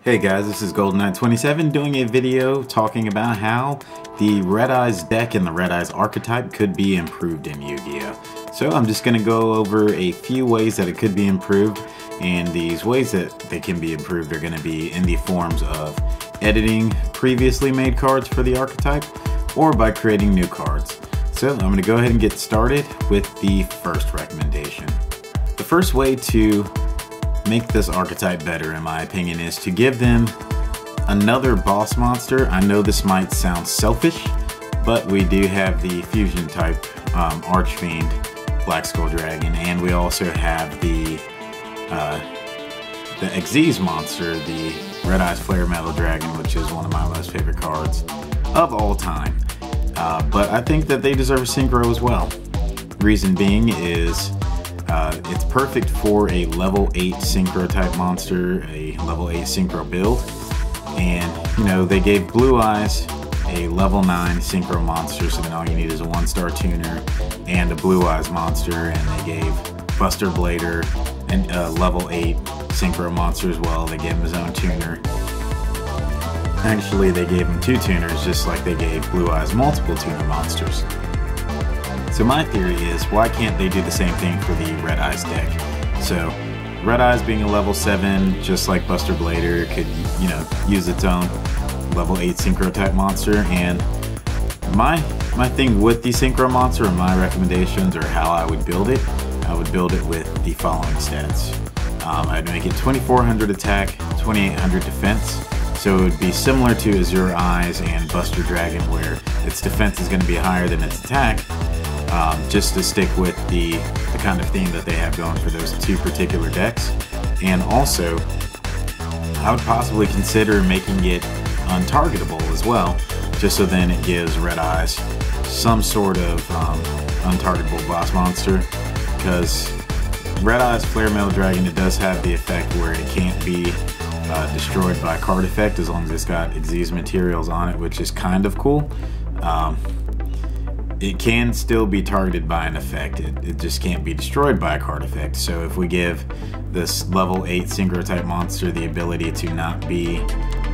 Hey guys, this is GoldenKnight27 doing a video talking about how the Red Eyes deck and the Red Eyes archetype could be improved in Yu-Gi-Oh! So I'm just going to go over a few ways that it could be improved, and these ways that they can be improved are going to be in the forms of editing previously made cards for the archetype or by creating new cards. So I'm going to go ahead and get started with the first recommendation. The first way to make this archetype better, in my opinion, is to give them another boss monster. I know this might sound selfish, but we do have the fusion type Archfiend Black Skull Dragon, and we also have the Xyz monster, the Red Eyes Flare Metal Dragon, which is one of my most favorite cards of all time. But I think that they deserve a synchro as well. Reason being is it's perfect for a level 8 synchro type monster, a level 8 synchro build. And, you know, they gave Blue Eyes a level 9 synchro monster, so then all you need is a 1-star tuner and a Blue Eyes monster. And they gave Buster Blader a level 8 synchro monster as well. They gave him his own tuner. Actually, they gave him 2 tuners, just like they gave Blue Eyes multiple tuner monsters. So my theory is, why can't they do the same thing for the Red Eyes deck? So Red Eyes being a level 7, just like Buster Blader, could, you know, use its own level 8 synchro type monster. And my thing with the synchro monster, and my recommendations, or how I would build it, I would build it with the following stats. I'd make it 2400 attack, 2800 defense. So it would be similar to Azure Eyes and Buster Dragon, where its defense is going to be higher than its attack. Just to stick with the kind of theme that they have going for those 2 particular decks. And also, I would possibly consider making it untargetable as well, just so then it gives Red Eyes some sort of untargetable boss monster, because Red Eyes Flare Metal Dragon, it does have the effect where it can't be destroyed by card effect as long as it's got Xyz materials on it, which is kind of cool. It can still be targeted by an effect, it just can't be destroyed by a card effect. So if we give this level 8 synchro type monster the ability to not be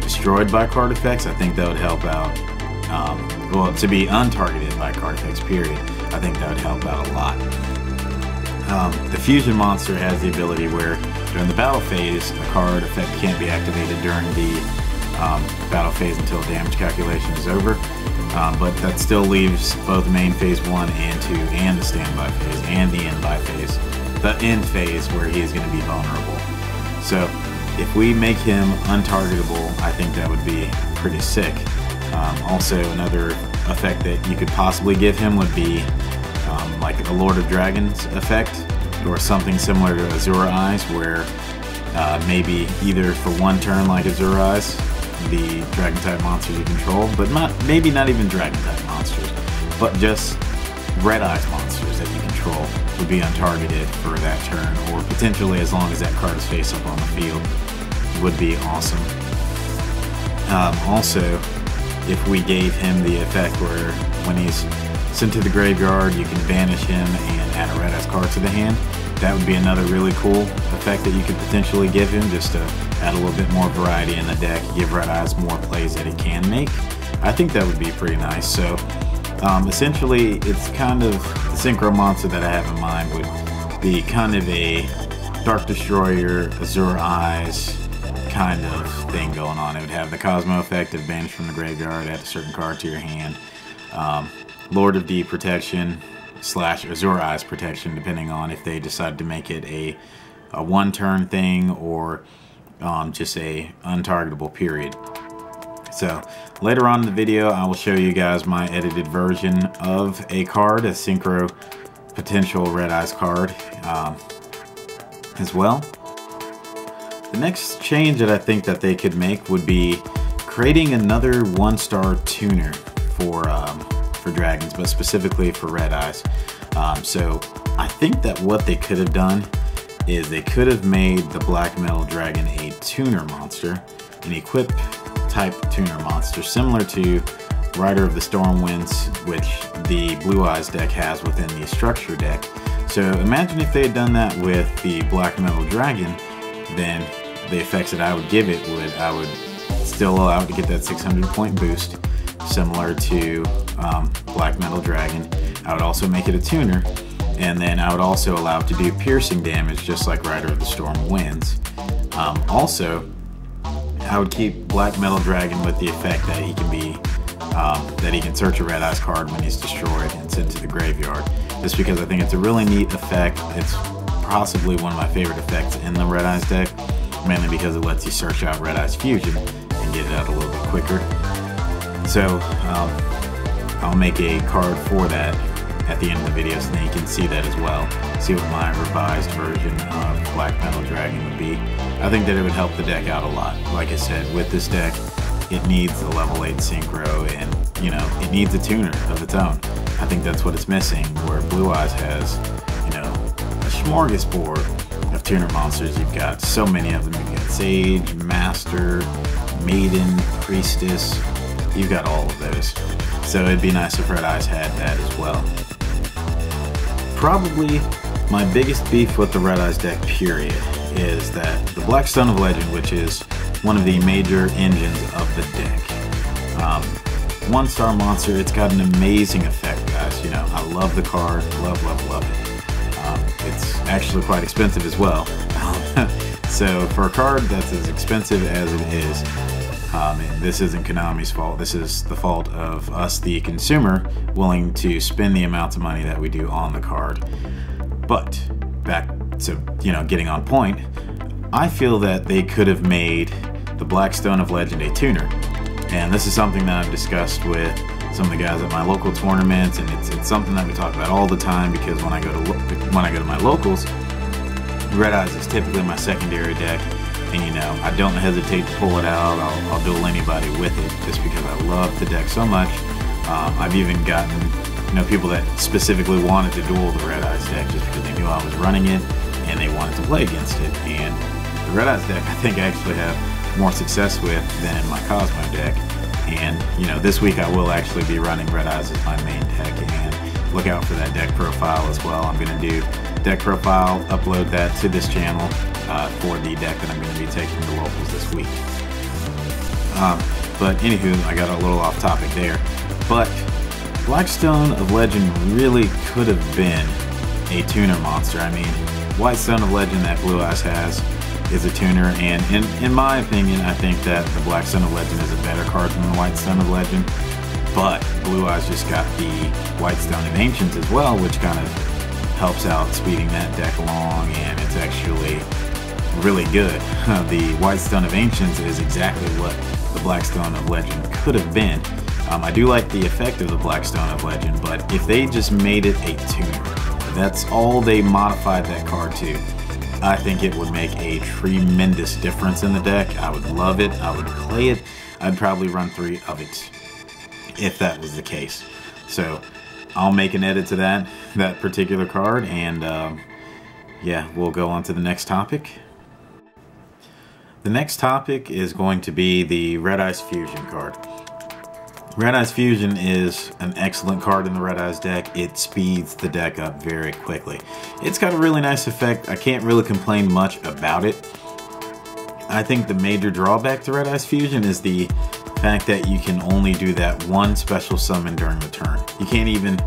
destroyed by card effects, I think that would help out, well, to be untargeted by card effects, period. I think that would help out a lot. The fusion monster has the ability where during the battle phase, a card effect can't be activated during the battle phase until damage calculation is over. But that still leaves both main phase 1 and 2 and the standby phase and the end phase where he is going to be vulnerable. So if we make him untargetable, I think that would be pretty sick. Also, another effect that you could possibly give him would be like a Lord of Dragons effect, or something similar to Azure Eyes, where maybe either for 1 turn like Azure Eyes, the dragon type monsters you control, but maybe not even dragon type monsters, but just Red Eyes monsters that you control would be untargeted for that turn, or potentially as long as that card is face up on the field, would be awesome. Also, if we gave him the effect where when he's sent to the graveyard you can banish him and add a Red Eyes card to the hand, that would be another really cool effect that you could potentially give him, just to add a little bit more variety in the deck, give Red Eyes more plays that it can make. I think that would be pretty nice. So essentially, it's kind of the synchro monster that I have in mind would be kind of a Dark Destroyer, Azure Eyes kind of thing going on. It would have the Cosmo effect of banish from the graveyard, add a certain card to your hand, Lord of D protection / Azure Eyes protection, depending on if they decide to make it a 1-turn thing or just a untargetable period. So later on in the video, I will show you guys my edited version of a card, a synchro potential Red Eyes card as well. The next change that I think that they could make would be creating another 1-star tuner for dragons, but specifically for Red Eyes. So I think that what they could have done is they could have made the Black Metal Dragon a tuner monster, an equip type tuner monster, similar to Rider of the Stormwinds, which the Blue Eyes deck has within the structure deck. So imagine if they had done that with the Black Metal Dragon, then the effects that I would give it I would still allow it to get that 600 point boost, similar to Black Metal Dragon. I would also make it a tuner, and then I would also allow it to do piercing damage just like Rider of the Storm Winds. Also, I would keep Black Metal Dragon with the effect that he can be that he can search a Red Eyes card when he's destroyed and sent to the graveyard, just because I think it's a really neat effect. It's possibly one of my favorite effects in the Red Eyes deck, mainly because it lets you search out Red Eyes Fusion and get it out a little bit quicker. So I'll make a card for that at the end of the video so then you can see that as well. See what my revised version of Black Metal Dragon would be. I think that it would help the deck out a lot. Like I said, with this deck, it needs a level 8 synchro, and you know, it needs a tuner of its own. I think that's what it's missing, where Blue Eyes has, you know, a smorgasbord of tuner monsters. You've got so many of them. You've got Sage, Master, Maiden, Priestess. You've got all of those. So it'd be nice if Red Eyes had that as well. Probably my biggest beef with the Red Eyes deck, period, is that the Black Stone of Legend, which is one of the major engines of the deck. 1-star monster, it's got an amazing effect, guys. You know, I love the card, love it. It's actually quite expensive as well. So for a card that's as expensive as it is, and this isn't Konami's fault, this is the fault of us, the consumer, willing to spend the amounts of money that we do on the card. But back to, you know, getting on point, I feel that they could have made the Black Stone of Legend a tuner. And this is something that I've discussed with some of the guys at my local tournaments, and it's something that we talk about all the time, because when I go to my locals, Red Eyes is typically my secondary deck, and you know, I don't hesitate to pull it out. I'll duel anybody with it just because I love the deck so much. I've even gotten, you know, people that specifically wanted to duel the Red Eyes deck just because they knew I was running it and they wanted to play against it. And the Red Eyes deck, I think I actually have more success with than my Cosmo deck. And you know, this week I will actually be running Red Eyes as my main deck, and look out for that deck profile as well. I'm going to do deck profile, upload that to this channel for the deck that I'm going to be taking to locals this week. But anywho, I got a little off topic there. But Black Stone of Legend really could have been a tuner monster. I mean, White Stone of Legend that Blue Eyes has is a tuner, and in my opinion, I think that the Black Stone of Legend is a better card than the White Stone of Legend. But Blue Eyes just got the White Stone of Ancients as well, which kind of helps out speeding that deck along, and it's actually really good. The White Stone of Ancients is exactly what the Black Stone of Legend could have been. I do like the effect of the Black Stone of Legend, but if they just made it a tuner, that's all they modified that card to, I think it would make a tremendous difference in the deck. I would love it. I would play it. I'd probably run 3 of it if that was the case. So I'll make an edit to that particular card, and yeah, we'll go on to the next topic. The next topic is going to be the Red Eyes Fusion card. Red Eyes Fusion is an excellent card in the Red Eyes deck. It speeds the deck up very quickly. It's got a really nice effect. I can't really complain much about it. I think the major drawback to Red Eyes Fusion is the fact that you can only do that one special summon during the turn. You can't even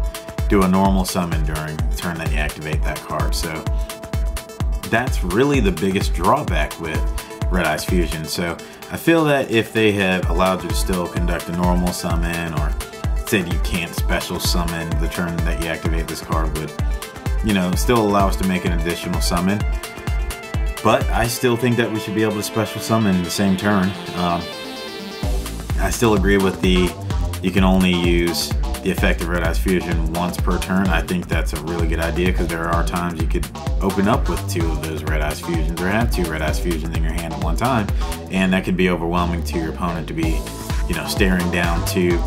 do a normal summon during the turn that you activate that card. So that's really the biggest drawback with Red Eyes Fusion. So I feel that if they had allowed you to still conduct a normal summon, or said you can't special summon the turn that you activate this card, would, you know, still allow us to make an additional summon. But I still think that we should be able to special summon the same turn. I still agree with you can only use the effect of Red Eyes Fusion once per turn. I think that's a really good idea, because there are times you could open up with 2 of those Red Eyes Fusions, or have 2 Red Eyes Fusions in your hand at one time, and that could be overwhelming to your opponent to be, you know, staring down 2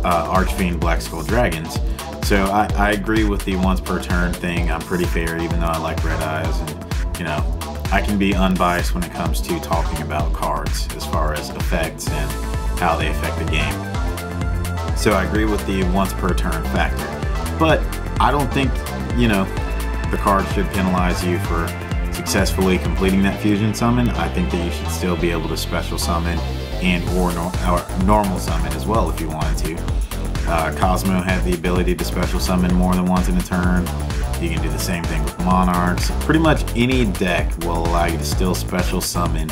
Archfiend Black Skull Dragons. So I agree with the once per turn thing. I'm pretty fair, even though I like Red Eyes, and you know, I can be unbiased when it comes to talking about cards as far as effects and how they affect the game. So I agree with the once per turn factor, but I don't think, you know, the card should penalize you for successfully completing that fusion summon, I think that you should still be able to special summon and or normal summon as well if you wanted to. Cosmo had the ability to special summon more than once in a turn. You can do the same thing with Monarchs. Pretty much any deck will allow you to still special summon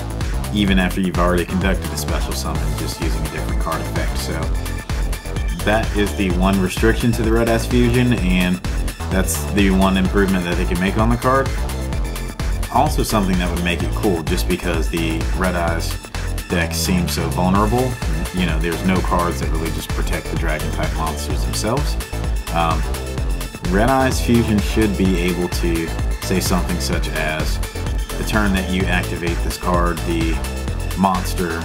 even after you've already conducted a special summon, just using a different card effect. So that is the one restriction to the Red Eyes Fusion, and that's the one improvement that they can make on the card. Also something that would make it cool, just because the Red Eyes deck seems so vulnerable. You know, there's no cards that really just protect the Dragon type monsters themselves. Red Eyes Fusion should be able to say something such as, the turn that you activate this card, the monster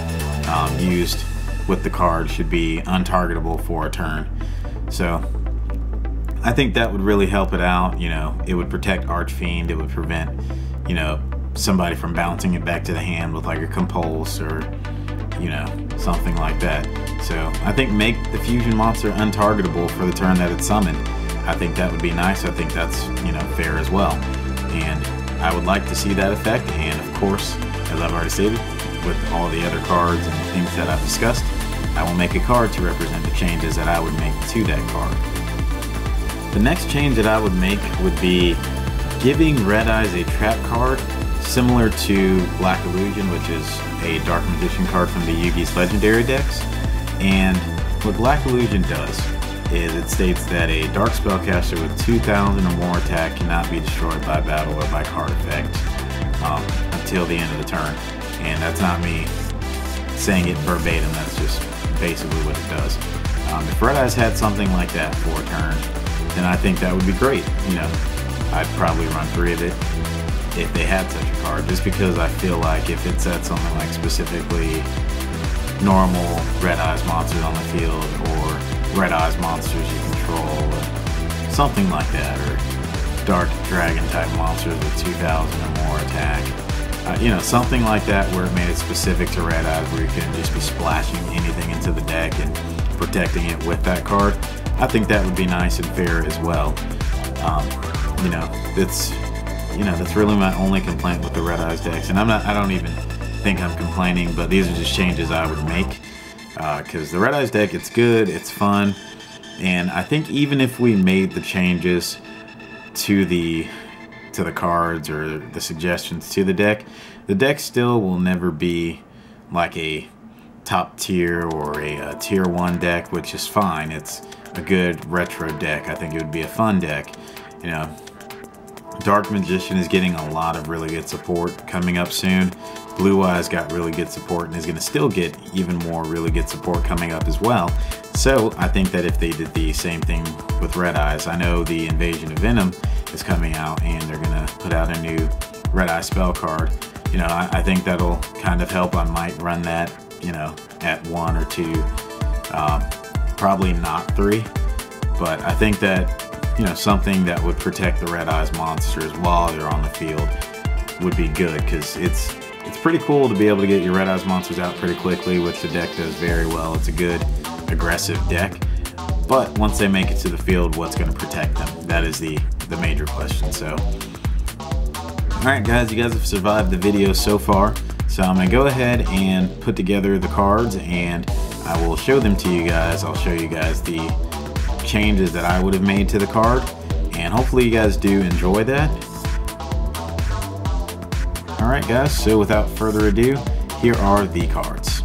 used with the card should be untargetable for a turn. So I think that would really help it out. You know, it would protect Archfiend, it would prevent, you know, somebody from bouncing it back to the hand with like a Compulse or, you know, something like that. So I think make the fusion monster untargetable for the turn that it's summoned. I think that would be nice. I think that's, you know, fair as well. And I would like to see that effect, and of course, as I've already stated, with all the other cards and things that I've discussed, I will make a card to represent the changes that I would make to that card. The next change that I would make would be giving Red Eyes a trap card similar to Black Illusion, which is a Dark Magician card from the Yugi's Legendary decks. And what Black Illusion does is it states that a Dark Spellcaster with 2,000 or more attack cannot be destroyed by battle or by card effect until the end of the turn. And that's not me saying it verbatim, that's just basically what it does. If Red Eyes had something like that for a turn, then I think that would be great. You know, I'd probably run 3 of it if they had such a card, just because I feel like if it said something like specifically normal Red Eyes monsters on the field, or Red Eyes monsters you control, or something like that, or Dark Dragon type monsters with 2,000 or more attack, you know, something like that where it made it specific to Red Eyes, where you couldn't just be splashing anything into the deck and protecting it with that card. I think that would be nice and fair as well. You know, that's really my only complaint with the Red Eyes decks, and I don't even think I'm complaining, but these are just changes I would make, because the Red Eyes deck, it's good, it's fun, and I think even if we made the changes to the cards or the suggestions to the deck still will never be like a top tier or a tier 1 deck, which is fine. It's a good retro deck. I think it would be a fun deck. You know, Dark Magician is getting a lot of really good support coming up soon. Blue Eyes got really good support and is going to still get even more really good support coming up as well. So I think that if they did the same thing with Red Eyes, I know the Invasion of Venom is coming out and they're going to put out a new Red Eye spell card. You know, I think that'll kind of help. I might run that, you know, at 1 or 2, probably not 3, but I think that, you know, something that would protect the Red Eyes monsters while they're on the field would be good, because it's pretty cool to be able to get your Red Eyes monsters out pretty quickly, which the deck does very well. It's a good aggressive deck, but once they make it to the field, what's going to protect them? That is the major question. So alright guys, you guys have survived the video so far, so I'm going to go ahead and put together the cards and I will show them to you guys. I'll show you guys the changes that I would have made to the card, and hopefully you guys do enjoy that. Alright guys, so without further ado, here are the cards.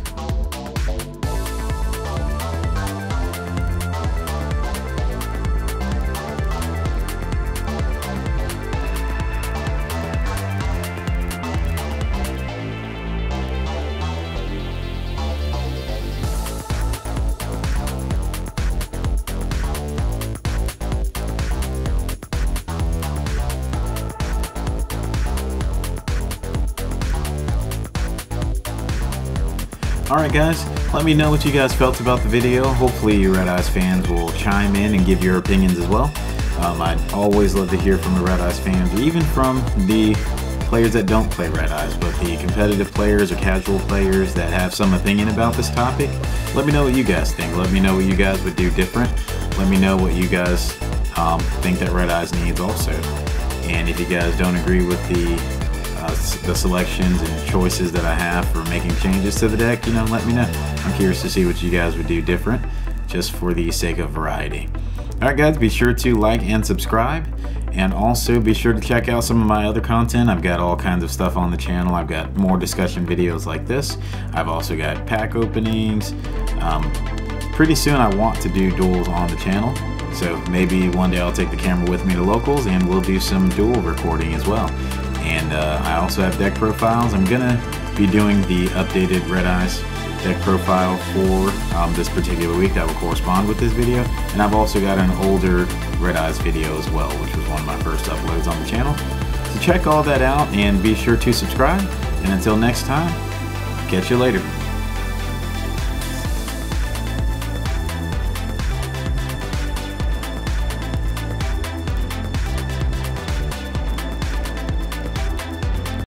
Alright guys, let me know what you guys felt about the video. Hopefully you Red Eyes fans will chime in and give your opinions as well. I'd always love to hear from the Red Eyes fans, or even from the players that don't play Red Eyes, but the competitive players or casual players that have some opinion about this topic. Let me know what you guys think. Let me know what you guys would do different. Let me know what you guys think that Red Eyes needs also. And if you guys don't agree with the the selections and choices that I have for making changes to the deck, you know, let me know. I'm curious to see what you guys would do different, just for the sake of variety. Alright guys, be sure to like and subscribe, and also be sure to check out some of my other content. I've got all kinds of stuff on the channel. I've got more discussion videos like this. I've also got pack openings. Pretty soon I want to do duels on the channel, so maybe one day I'll take the camera with me to locals and we'll do some duel recording as well. And I also have deck profiles. I'm gonna be doing the updated Red Eyes deck profile for this particular week that will correspond with this video, and I've also got an older Red Eyes video as well, which was one of my first uploads on the channel. So check all that out and be sure to subscribe, and until next time, catch you later.